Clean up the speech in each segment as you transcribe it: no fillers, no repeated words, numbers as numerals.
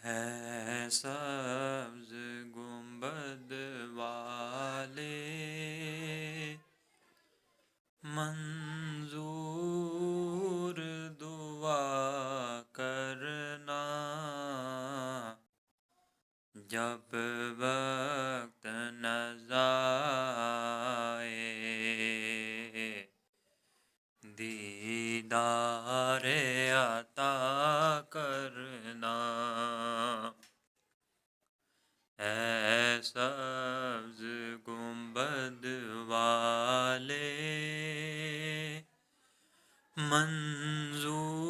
ہے سبز گنبد والے منظور دعا کرنا، جب وقت نظائے دیدار عطا کرنا۔ اے سبز گنبد والے منظور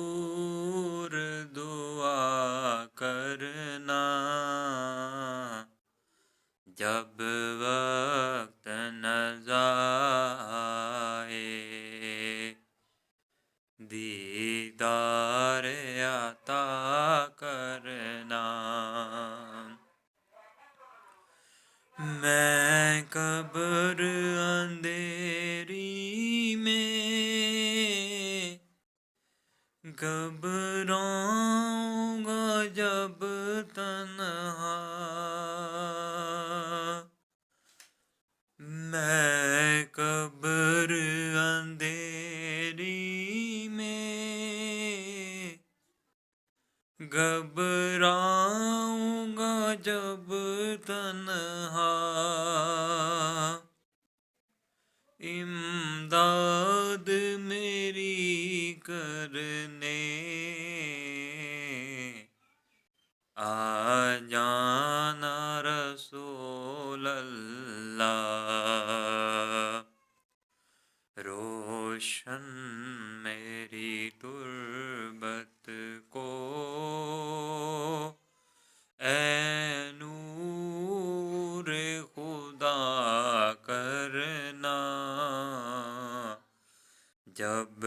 دعا کرنا، جب وقت نظائے دیدار عطا کرنا۔ میں قبر اندھیری میں گھبراؤں گا جب تنہا، میں قبر اندھیری میں گھبراؤں گا جب تنہا، امداد میری کرنے آ جانا رسول اللہ، روشن میری تربت کو اے نور خدا کرنا، جب